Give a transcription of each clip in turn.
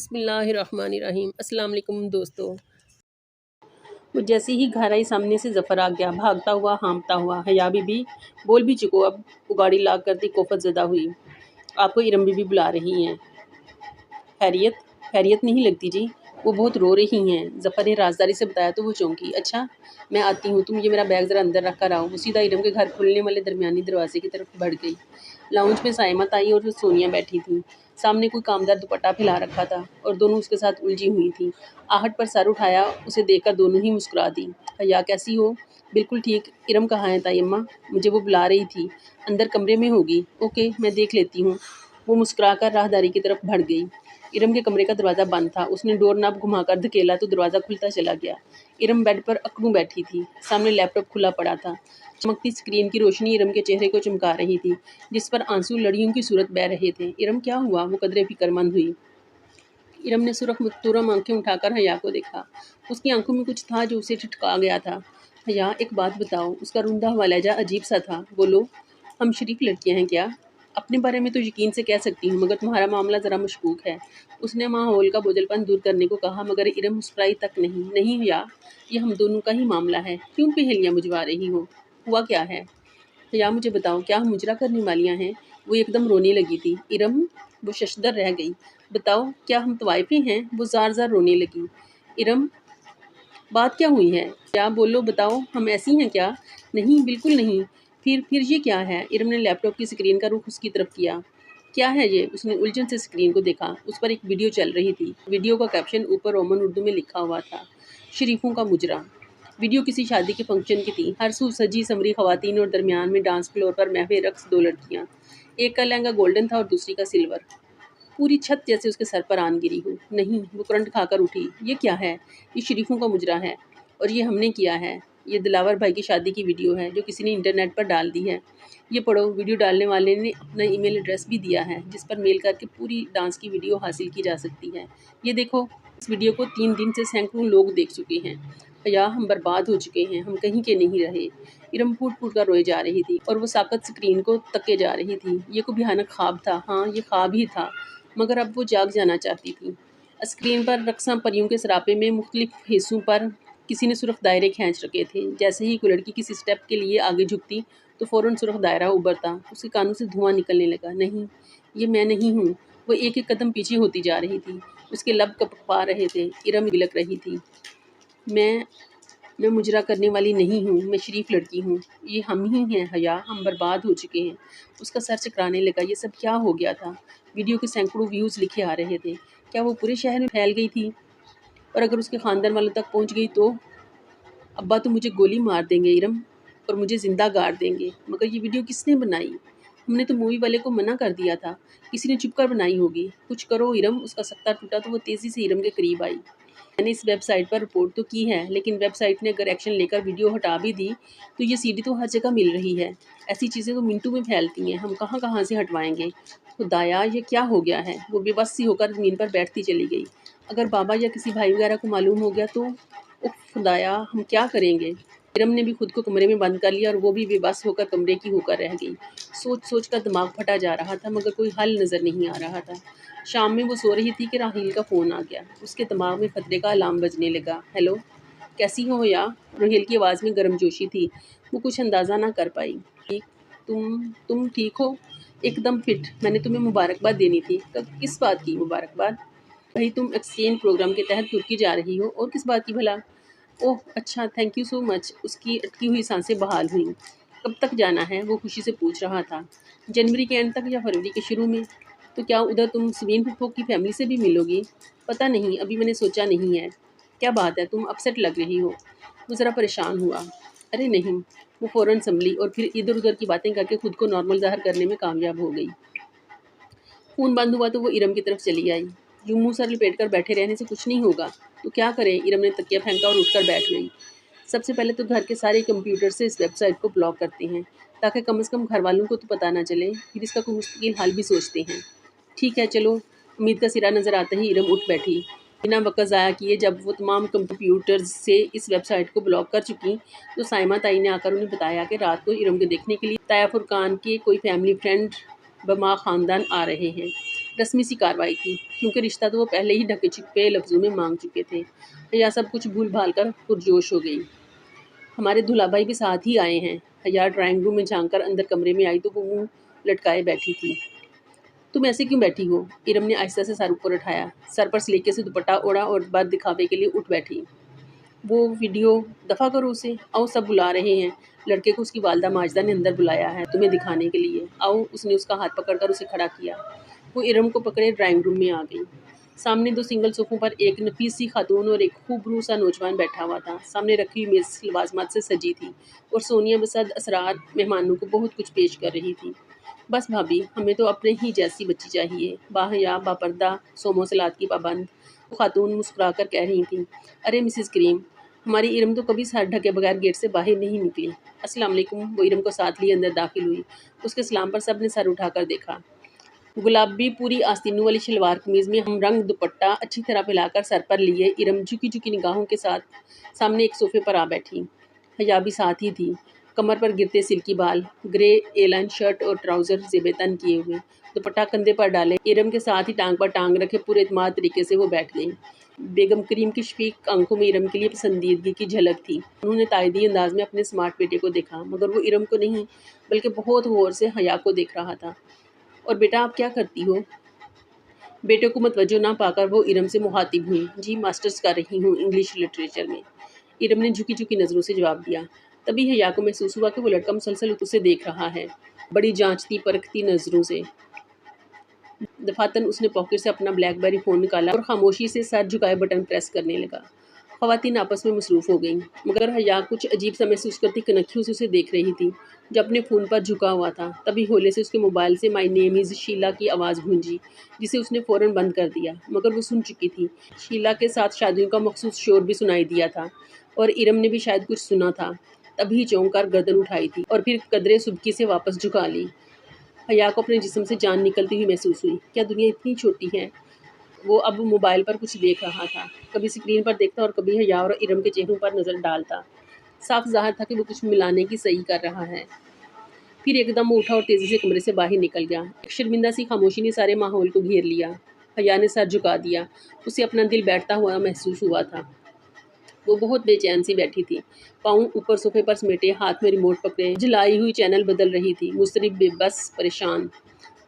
बिस्मिल्लाहिर्रहमानिर्रहीम। अस्सलाम वालेकुम दोस्तों। वो जैसे ही घर आई सामने से ज़फ़र आ गया, भागता हुआ हाँफता हुआ। हया बीबी बोल भी चुको, अब वो गाड़ी ला कर दी कोफत ज़दा हुई। आपको इरम बीबी बुला रही हैं। खैरियत? खैरियत नहीं लगती जी, वो बहुत रो रही हैं। ज़फ़र ने राज़दारी से बताया तो वो चौंकी। अच्छा मैं आती हूँ, तुम ये मेरा बैग ज़रा अंदर रख कर आओ। वो सीधा इरम के घर खुलने वाले दरमियानी दरवाजे की तरफ बढ़ गई। लाउंज में साइमत आई और सोनिया बैठी थी। सामने कोई कामदार दुपट्टा फैला रखा था और दोनों उसके साथ उलझी हुई थीं। आहट पर सर उठाया, उसे देखकर दोनों ही मुस्कुरा दी। हया कैसी हो? बिल्कुल ठीक। इरम कहाँ है तायम्मा? मुझे वो बुला रही थी। अंदर कमरे में होगी। ओके मैं देख लेती हूँ। वो मुस्कुराकर राहदारी की तरफ बढ़ गई। इरम के कमरे का दरवाज़ा बंद था। उसने डोर नॉब घुमाकर धकेला तो दरवाज़ा खुलता चला गया। इरम बेड पर अकड़ू बैठी थी। सामने लैपटॉप खुला पड़ा था। चमकती स्क्रीन की रोशनी इरम के चेहरे को चमका रही थी, जिस पर आंसू लड़ियों की सूरत बह रहे थे। इरम क्या हुआ? वो कदरे फिक्रमंद हुई। इरम ने सुरख मुस्तूरम आंखें उठाकर हया को देखा। उसकी आंखों में कुछ था जो उसे ठिठका गया था। हया एक बात बताओ। उसका रुंधा हुआ लहजा अजीब सा था। बोलो। हम शरीफ लड़कियां हैं क्या? अपने बारे में तो यकीन से कह सकती हूँ, मगर तुम्हारा मामला ज़रा मशकूक है। उसने माहौल का बोझलपन दूर करने को कहा, मगर इरम मुस्कुराई तक नहीं। नहीं हया, ये हम दोनों का ही मामला है। क्यों पहेलियाँ बुझवा रही हो? हुआ क्या है? या मुझे बताओ, क्या हम मुजरा करने वालियाँ हैं? वो एकदम रोने लगी थी। इरम? वो शशदर रह गई। बताओ, क्या हम तवाइफे हैं? वो ज़ार-ज़ार रोने लगी। इरम, बात क्या हुई है? क्या बोलो, बताओ, हम ऐसी हैं क्या? नहीं, बिल्कुल नहीं। फिर ये क्या है? इरम ने लैपटॉप की स्क्रीन का रुख उसकी तरफ किया। क्या है ये? उसने उलझन से स्क्रीन को देखा। उस पर एक वीडियो चल रही थी। वीडियो का कैप्शन ऊपर रोमन उर्दू में लिखा हुआ था, शरीफों का मुजरा। वीडियो किसी शादी के फंक्शन की थी। हर सू सजी समरी खवातीन और दरमियान में डांस फ्लोर पर महवे रक्स दो लड़कियां। एक का लहंगा गोल्डन था और दूसरी का सिल्वर। पूरी छत जैसे उसके सर पर आन गिरी हो। नहीं, वो करंट खाकर उठी। ये क्या है? ये शरीफों का मुजरा है और ये हमने किया है। ये दिलावर भाई की शादी की वीडियो है जो किसी ने इंटरनेट पर डाल दी है। ये पढ़ो, वीडियो डालने वाले ने अपना ईमेल एड्रेस भी दिया है, जिस पर मेल करके पूरी डांस की वीडियो हासिल की जा सकती है। ये देखो, इस वीडियो को 3 दिन से सैकड़ों लोग देख चुके हैं। या हम बर्बाद हो चुके हैं, हम कहीं के नहीं रहे। इरम फूट फूट कर रोए जा रही थी और वो साकत स्क्रीन को तके जा रही थी। ये कोई भयानक ख्वाब था। हाँ, ये ख्वाब ही था, मगर अब वो जाग जाना चाहती थी। स्क्रीन पर रक्सा परियों के सरापे में मुख्तलिफ हिस्सों पर किसी ने सुर्ख दायरे खींच रखे थे। जैसे ही कोई लड़की किसी स्टेप के लिए आगे झुकती तो फ़ौरन सुर्ख दायरा उभरता। उसके कानों से धुआं निकलने लगा। नहीं, ये मैं नहीं हूँ। वो एक एक कदम पीछे होती जा रही थी। उसके लब कपकपा रहे थे। इरम बिलक रही थी। मैं मैं मुजरा करने वाली नहीं हूँ, मैं शरीफ लड़की हूँ। ये हम ही हैं हया, हम बर्बाद हो चुके हैं। उसका सर चकराने लगा। ये सब क्या हो गया था? वीडियो के सैकड़ों व्यूज़ लिखे आ रहे थे। क्या वो पूरे शहर में फैल गई थी? और अगर उसके ख़ानदान वालों तक पहुँच गई तो? अब्बा तो मुझे गोली मार देंगे इरम, और मुझे ज़िंदा गाड़ देंगे। मगर ये वीडियो किसने बनाई? हमने तो मूवी वाले को मना कर दिया था। किसी ने छुपकर बनाई होगी। कुछ करो इरम। उसका सख्ता टूटा तो वो तेज़ी से इरम के करीब आई। मैंने इस वेबसाइट पर रिपोर्ट तो की है, लेकिन वेबसाइट ने अगर एक्शन लेकर वीडियो हटा भी दी तो ये सीडी तो हर जगह मिल रही है। ऐसी चीज़ें तो मिनटों में फैलती हैं। हम कहाँ कहाँ से हटवाएंगे? खुदाया, ये क्या हो गया है? वो बेबस सी होकर ज़मीन पर बैठती चली गई। अगर बाबा या किसी भाई वगैरह को मालूम हो गया तो? उफ खुदाया, हम क्या करेंगे? इरम ने भी खुद को कमरे में बंद कर लिया और वो भी बेबस होकर कमरे की होकर रह गई। सोच सोच कर दिमाग फटा जा रहा था, मगर कोई हल नज़र नहीं आ रहा था। शाम में वो सो रही थी कि राहील का फ़ोन आ गया। उसके दिमाग में खतरे का अलार्म बजने लगा। हेलो, कैसी हो या? राहील की आवाज़ में गर्मजोशी थी। वो कुछ अंदाज़ा ना कर पाई। ठीक, तुम ठीक हो? एकदम फिट। मैंने तुम्हें मुबारकबाद देनी थी। किस बात की मुबारकबाद? भाई, तुम एक्सचेंज प्रोग्राम के तहत तुर्की जा रही हो। और किस बात की भला? ओह अच्छा, थैंक यू सो मच। उसकी अटकी हुई सांसें बहाल हुईं। कब तक जाना है? वो खुशी से पूछ रहा था। जनवरी के एंड तक या फरवरी के शुरू में? तो क्या उधर तुम समीन फूफो की फैमिली से भी मिलोगी? पता नहीं, अभी मैंने सोचा नहीं है। क्या बात है, तुम अपसेट लग रही हो। वो ज़रा परेशान हुआ। अरे नहीं। वो फ़ौरन संभली और फिर इधर उधर की बातें करके खुद को नॉर्मल ज़ाहिर करने में कामयाब हो गई। फ़ोन बंद हुआ तो वो इरम की तरफ चली आई। यूँ मुँह सर लपेट कर बैठे रहने से कुछ नहीं होगा। तो क्या करें? इरम ने तकिया फेंका और उठकर बैठ गई। सबसे पहले तो घर के सारे कंप्यूटर से इस वेबसाइट को ब्लॉक करते हैं, ताकि कम से कम घर वालों को तो पता ना चले। फिर इसका कोई मुस्तकिल हल भी सोचते हैं। ठीक है, चलो। उम्मीद का सिरा नज़र आते ही इरम उठ बैठी। बिना वक़्त ज़ाया किए जब वो तमाम कंप्यूटर्स से इस वेबसाइट को ब्लॉक कर चुकी, तो साइमा ताई ने आकर उन्हें बताया कि रात को इरम को देखने के लिए ताया फुरकान के कोई फैमिली फ्रेंड बमा ख़ानदान आ रहे हैं। रस्मी सी कार्रवाई थी, क्योंकि रिश्ता तो वो पहले ही ढके छिपे लफ्ज़ों में मांग चुके थे। हया सब कुछ भूल भाल कर पुरजोश हो गई। हमारे दूल्हा भाई भी साथ ही आए हैं। हया ड्राइंग रूम में झांक कर अंदर कमरे में आई तो वो मुंह लटकाए बैठी थी। तुम ऐसे क्यों बैठी हो? इरम ने आहिस्ता से सर ऊपर उठाया, सर पर सलीके से दुपट्टा ओढ़ा और बात दिखावे के लिए उठ बैठी। वो वीडियो दफ़ा करो उसे। आओ, सब बुला रहे हैं। लड़के को उसकी वालदा माजिदा ने अंदर बुलाया है तुम्हें दिखाने के लिए। आओ। उसने उसका हाथ पकड़कर उसे खड़ा किया। वो इरम को पकड़े ड्राइंग रूम में आ गई। सामने 2 सिंगल सोफ़ों पर एक नफीस सी खातून और एक खूबरू सा नौजवान बैठा हुआ था। सामने रखी हुई मेज़ लवाज़मात से सजी थी और सोनिया बसद असरार मेहमानों को बहुत कुछ पेश कर रही थी। बस भाभी, हमें तो अपने ही जैसी बच्ची चाहिए, बाहया, बापर्दा, सोमो सलाद की पाबंद। वो खातून मुस्कुराकर कह रही थी। अरे मिसेस करीम, हमारी इरम तो कभी सर ढके बगैर गेट से बाहर नहीं निकली। अस्सलाम वालेकुम। वो इरम को साथ लिए अंदर दाखिल हुई। उसके सलाम पर सब ने सर उठाकर देखा। गुलाबी पूरी आस्तीनों वाली शलवार कमीज़ में हम रंग दुपट्टा अच्छी तरह फैलाकर सर पर लिए इरम झुकी झुकी निगाहों के साथ सामने एक सोफ़े पर आ बैठी। हया भी साथ ही थी, कमर पर गिरते सिल्की बाल, ग्रे एलाइन शर्ट और ट्राउज़र ज़ेब तन किए हुए, दुपट्टा कंधे पर डाले इरम के साथ ही टांग पर टांग रखे पूरे एतमाद तरीके से वो बैठ गई। बेगम करीम की शफीक आंखों में इरम के लिए पसंदीदगी की झलक थी। उन्होंने तायदी अंदाज में अपने स्मार्ट बेटे को देखा, मगर वो इरम को नहीं बल्कि बहुत गौर से हया को देख रहा था। और बेटा, आप क्या करती हो? बेटे को मुतवज्जो ना पाकर वो इरम से मुखातिब हुई। जी, मास्टर्स कर रही हूँ इंग्लिश लिटरेचर में। इरम ने झुकी झुकी नज़रों से जवाब दिया। तभी हया को महसूस हुआ कि वो लड़का मुसलसल उसे देख रहा है, बड़ी जांचती परखती नज़रों से। दफातन उसने पॉकेट से अपना ब्लैकबेरी फ़ोन निकाला और खामोशी से सर झुकाए बटन प्रेस करने लगा। ख़वातीन आपस में मसरूफ़ हो गईं, मगर हया कुछ अजीब सा महसूस करती कनखियों से उसे देख रही थी जो अपने फ़ोन पर झुका हुआ था। तभी होले से उसके मोबाइल से माय नेम इज़ शीला की आवाज़ गूंजी, जिसे उसने फ़ौरन बंद कर दिया, मगर वो सुन चुकी थी। शीला के साथ शादियों का मखसूस शोर भी सुनाई दिया था और इरम ने भी शायद कुछ सुना था। तभी चौंक कर गर्दन उठाई थी और फिर कदरे सुबकी से वापस झुका ली। हया को अपने जिस्म से जान निकलती हुई महसूस हुई। क्या दुनिया इतनी छोटी है? वो अब मोबाइल पर कुछ देख रहा था, कभी स्क्रीन पर देखता और कभी हया और इरम के चेहरों पर नज़र डालता। साफ ज़ाहिर था कि वो कुछ मिलाने की सही कर रहा है। फिर एकदम वो उठा और तेज़ी से कमरे से बाहर निकल गया। एक शर्मिंदा सी खामोशी ने सारे माहौल को घेर लिया। हया ने सर झुका दिया। उसे अपना दिल बैठता हुआ महसूस हुआ था। वो बहुत बेचैन सी बैठी थी, पाँव ऊपर सोफे पर समेटे, हाथ में रिमोट पकड़े जलाई हुई चैनल बदल रही थी, मुस्तरिब, बेबस, परेशान।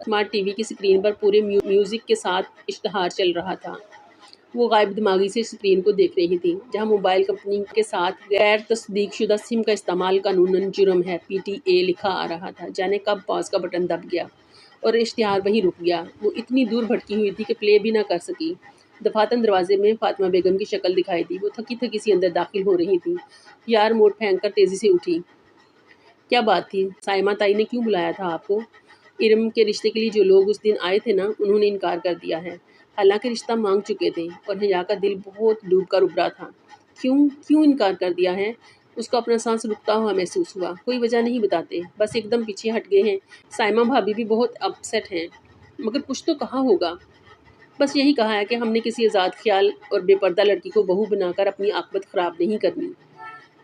स्मार्ट टीवी की स्क्रीन पर पूरे म्यूज़िक के साथ इश्तहार चल रहा था। वो गायब दिमागी से स्क्रीन को देख रही थी, जहां मोबाइल कंपनी के साथ गैर तस्दीकशुदा सिम का इस्तेमाल कानूनन जुर्म है, PTA लिखा आ रहा था। जाने कब पॉज का बटन दब गया और इश्तिहार वहीं रुक गया। वो इतनी दूर भटकी हुई थी कि प्ले भी ना कर सकी। दफातन दरवाजे में फातिमा बेगम की शक्ल दिखाई दी। वो थकी थकी सी अंदर दाखिल हो रही थी। यार मोड़ फेंक कर तेज़ी से उठी। क्या बात थी? साइमा ताई ने क्यों बुलाया था आपको? इरम के रिश्ते के लिए जो लोग उस दिन आए थे ना, उन्होंने इनकार कर दिया है। हालांकि रिश्ता मांग चुके थे और हया का दिल बहुत डूब कर उभरा था। क्यों क्यों इनकार कर दिया है? उसको अपना सांस रुकता हुआ महसूस हुआ। कोई वजह नहीं बताते, बस एकदम पीछे हट गए हैं। साइमा भाभी भी बहुत अपसेट हैं, मगर कुछ तो कहा होगा। बस यही कहा है कि हमने किसी आज़ाद ख्याल और बेपर्दा लड़की को बहू बनाकर अपनी आकबत ख़राब नहीं करनी।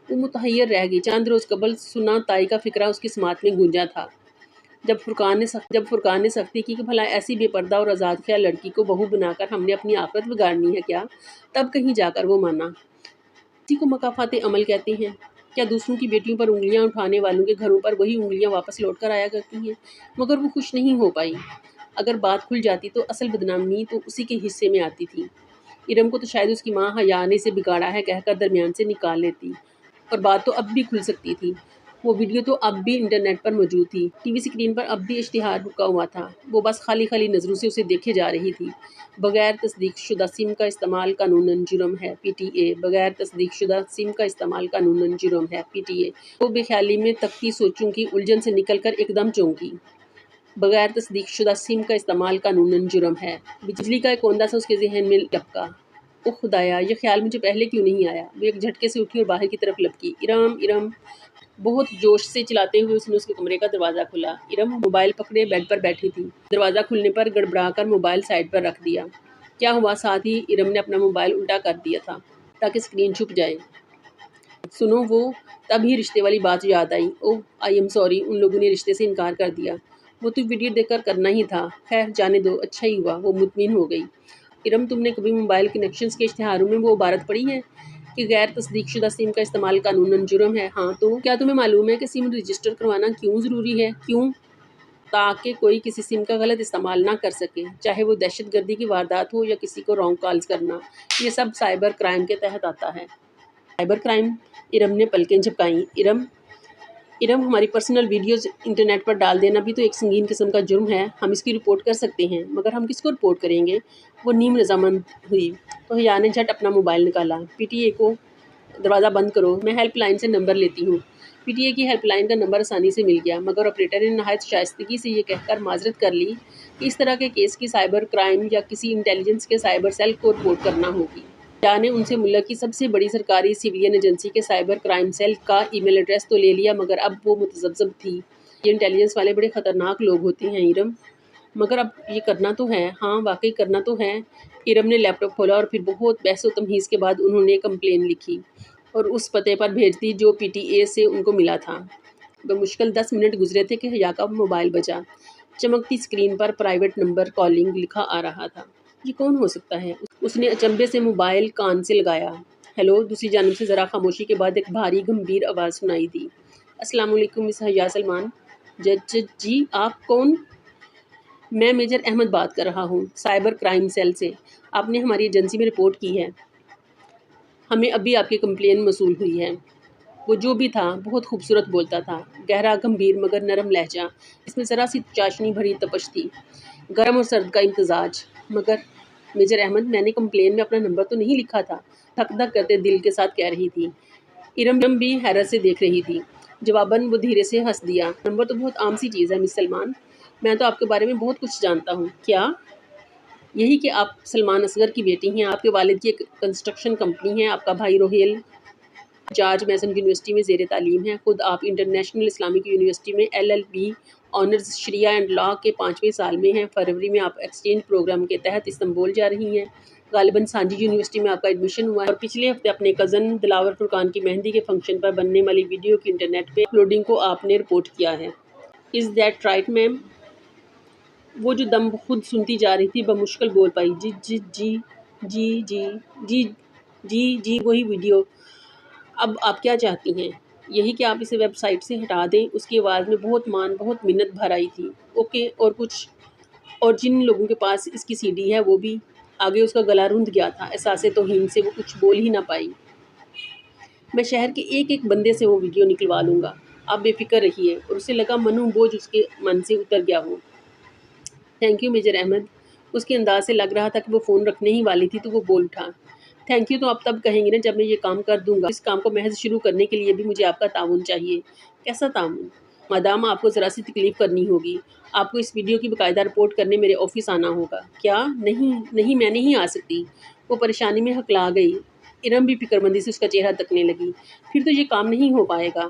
वो मुतहैयर रह गई। चंद रोज़ कबल सुना ताई का फ़िक्रा उसकी समात में गूंजा था। जब फुरकान ने सख्ती की कि भला ऐसी बेपर्दा और आज़ाद ख्याल लड़की को बहू बनाकर हमने अपनी आकबत बिगाड़नी है क्या, तब कहीं जाकर वो माना। इसी को मकाफाते अमल कहते हैं। क्या दूसरों की बेटियों पर उंगलियां उठाने वालों के घरों पर वही उंगलियां वापस लौट कर आया करती हैं? मगर वो खुश नहीं हो पाई। अगर बात खुल जाती तो असल बदनामी तो उसी के हिस्से में आती थी। इरम को तो शायद उसकी माँ हया ने से बिगाड़ा है कहकर दरमियान से निकाल लेती और बात तो अब भी खुल सकती थी। वो वीडियो तो अब भी इंटरनेट पर मौजूद थी। टीवी स्क्रीन पर अब भी इश्तिहार रुका हुआ था। वो बस खाली खाली नज़रों से उसे देखे जा रही थी। बगैर तस्दीकशुदा सिम का इस्तेमाल कानूनन जुर्म है, PTA। बगैर तस्दीकशुदा सिम का इस्तेमाल कानूनन जुर्म है, PTA। वो बेख्याली में तकती सोचों की उलझन से निकलकर एकदम चौंकी। बगैर तस्दीकशुदा सिम का इस्तेमाल कानूनन जुर्म है। बिजली का एक कोंदा सा उसके जहन में लपका। ओह खुदाया, ये ख्याल मुझे पहले क्यों नहीं आया? वो एक झटके से उठी और बाहर की तरफ लपकी। इरम, इरम। बहुत जोश से चिल्लाते हुए उसने उसके कमरे का दरवाज़ा खोला। इरम मोबाइल पकड़े बेड पर बैठी थी। दरवाज़ा खुलने पर गड़बड़ाकर मोबाइल साइड पर रख दिया। क्या हुआ? साथ ही इरम ने अपना मोबाइल उल्टा कर दिया था ताकि स्क्रीन छुप जाए। सुनो, वो तभी रिश्ते वाली बात याद आई। ओह, आई एम सॉरी, उन लोगों ने रिश्ते से इनकार कर दिया। वो तो वीडियो देखकर करना ही था। खैर जाने दो, अच्छा ही हुआ। वो मुतमिन हो गई। इरम, तुमने कभी मोबाइल कनेक्शंस के इश्तिहारों में वो इबारत पढ़ी है कि गैर तस्दीकशुदा सिम का इस्तेमाल कानूनन जुर्म है? हाँ, तो क्या तुम्हें मालूम है कि सिम रजिस्टर करवाना क्यों ज़रूरी है? क्यों? ताकि कोई किसी सिम का गलत इस्तेमाल ना कर सके, चाहे वो दहशतगर्दी की वारदात हो या किसी को रॉन्ग कॉल्स करना। ये सब साइबर क्राइम के तहत आता है। Cyber crime? इरम ने पलकें झपकाईं। इरम इरम हमारी पर्सनल वीडियोज़ इंटरनेट पर डाल देना भी तो एक संगीन किस्म का जुर्म है। हम इसकी रिपोर्ट कर सकते हैं, मगर हम किसको रिपोर्ट करेंगे? वो नीम रजामंद हुई तो हया ने झट अपना मोबाइल निकाला। पीटीए को दरवाज़ा बंद करो, मैं हेल्पलाइन से नंबर लेती हूँ। पीटीए की हेल्पलाइन का नंबर आसानी से मिल गया, मगर ऑपरेटर ने नहायत शाइस्तगी से ये कहकर माजरत कर ली कि इस तरह के केस की साइबर क्राइम या किसी इंटेलिजेंस के साइबर सेल को रिपोर्ट करना होगी। या ने उनसे मुल्क की सबसे बड़ी सरकारी सिविलियन एजेंसी के साइबर क्राइम सेल का ईमेल एड्रेस तो ले लिया, मगर अब वो मुतज़ब्ज़ब थी। ये इंटेलिजेंस वाले बड़े ख़तरनाक लोग होते हैं इरम, मगर अब ये करना तो है। हाँ, वाकई करना तो है। इरम ने लैपटॉप खोला और फिर बहुत बहस व तमहीज़ के बाद उन्होंने कंप्लेन लिखी और उस पते पर भेज दी जो पीटीए से उनको मिला था। बमुश्किल 10 मिनट गुजरे थे कि हया का मोबाइल बजा। चमकती स्क्रीन पर प्राइवेट नंबर कॉलिंग लिखा आ रहा था। ये कौन हो सकता है? उसने अचंभे से मोबाइल कान से लगाया। हेलो। दूसरी जानब से ज़रा खामोशी के बाद एक भारी गंभीर आवाज़ सुनाई दी। अस्सलाम वालेकुम मिस हया सलमान। जज जी, आप कौन? मैं मेजर अहमद बात कर रहा हूँ, साइबर क्राइम सेल से। आपने हमारी एजेंसी में रिपोर्ट की है। हमें अभी आपकी कंप्लेन मसूल हुई है। वो जो भी था बहुत खूबसूरत बोलता था, गहरा गंभीर मगर नरम लहजा, इसमें ज़रा सी चाशनी भरी तपश थी, गर्म और सर्द का इम्तजाज। मगर मेजर अहमद, मैंने कंप्लेन में अपना नंबर तो नहीं लिखा था, धक धक करते दिल के साथ कह रही थी। इरम भी हैरत से देख रही थी। जवाबन वो धीरे से हंस दिया। नंबर तो बहुत आम सी चीज़ है मिस सलमान, मैं तो आपके बारे में बहुत कुछ जानता हूँ। क्या? यही कि आप सलमान असगर की बेटी हैं, आपके वालिद की एक कंस्ट्रक्शन कंपनी है, आपका भाई रोहेल जॉर्ज मैसन यूनिवर्सिटी में ज़ेर तालीम है, खुद आप इंटरनेशनल इस्लामिक यूनिवर्सिटी में LLB ऑनर्स शरिया एंड लॉ के 5वें साल में हैं। फरवरी में आप एक्सचेंज प्रोग्राम के तहत इस्तांबुल जा रही हैं। गालिबन सांजी यूनिवर्सिटी में आपका एडमिशन हुआ है और पिछले हफ्ते अपने कज़न दिलावर फुरकान की मेहंदी के फंक्शन पर बनने वाली वीडियो की इंटरनेट पे अपलोडिंग को आपने रिपोर्ट किया है। Is that right ma'am? वो जो दम खुद सुनती जा रही थी बमुश्किल बोल पाई। जी जी जी जी जी जी जी जी वही वीडियो। अब आप क्या चाहती हैं? यही कि आप इसे वेबसाइट से हटा दें। उसकी आवाज़ में बहुत मान, बहुत मिन्नत भर आई थी। ओके, और कुछ? और जिन लोगों के पास इसकी सीडी है वो भी। आगे उसका गला रुंध गया था। एहसासे तौहीन से वो कुछ बोल ही ना पाई। मैं शहर के एक एक बंदे से वो वीडियो निकलवा लूँगा, आप बेफिक्र रहिए। और उसे लगा मनु बोझ उसके मन से उतर गया हो। Thank you Major Ahmad. उसके अंदाज से लग रहा था कि वो फ़ोन रखने ही वाली थी तो वो बोल उठा। थैंक यू तो आप तब कहेंगे ना जब मैं ये काम कर दूँगा। इस काम को महज़ शुरू करने के लिए भी मुझे आपका ताउन चाहिए। कैसा ताउन? मादाम आपको ज़रा सी तकलीफ़ करनी होगी। आपको इस वीडियो की बाकायदा रिपोर्ट करने मेरे ऑफ़िस आना होगा। क्या? नहीं, नहीं मैं नहीं आ सकती। वो परेशानी में हकला गई। इरम भी फ़िक्रमंदी से उसका चेहरा तकने लगी। फिर तो ये काम नहीं हो पाएगा।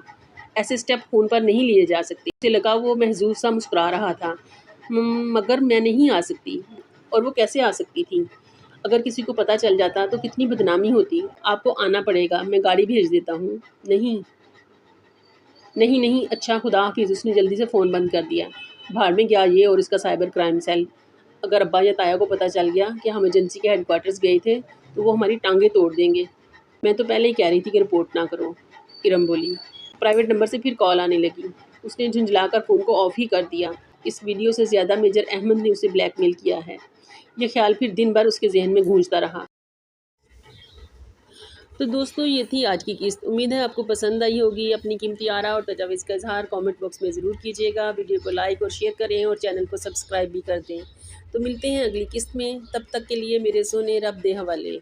ऐसे स्टेप फ़ोन पर नहीं लिए जा सकते। उसे लगा वो महज़ूज़ सा मुस्कुरा रहा था। मगर मैं नहीं आ सकती। और वो कैसे आ सकती थी? अगर किसी को पता चल जाता तो कितनी बदनामी होती। आपको आना पड़ेगा, मैं गाड़ी भेज देता हूँ। नहीं नहीं नहीं, अच्छा खुदा हाफिज़। उसने जल्दी से फ़ोन बंद कर दिया। भाड़ में गया ये और इसका साइबर क्राइम सेल। अगर अब्बा या ताया को पता चल गया कि हम एजेंसी के हेडक्वार्टर्स गए थे तो वो हमारी टांगें तोड़ देंगे। मैं तो पहले ही कह रही थी कि रिपोर्ट ना करो, इरम बोली। प्राइवेट नंबर से फिर कॉल आने लगी। उसने झुंझलाकर फ़ोन को ऑफ ही कर दिया। इस वीडियो से ज़्यादा मेजर अहमद ने उसे ब्लैकमेल किया है। ये ख्याल फिर दिन भर उसके जहन में गूंजता रहा। तो दोस्तों, ये थी आज की किस्त। उम्मीद है आपको पसंद आई होगी। अपनी कीमती आरा और तजावीज़ का इजहार कमेंट बॉक्स में ज़रूर कीजिएगा। वीडियो को लाइक और शेयर करें और चैनल को सब्सक्राइब भी कर दें। तो मिलते हैं अगली किस्त में, तब तक के लिए मेरे सोने रब दे हवाले।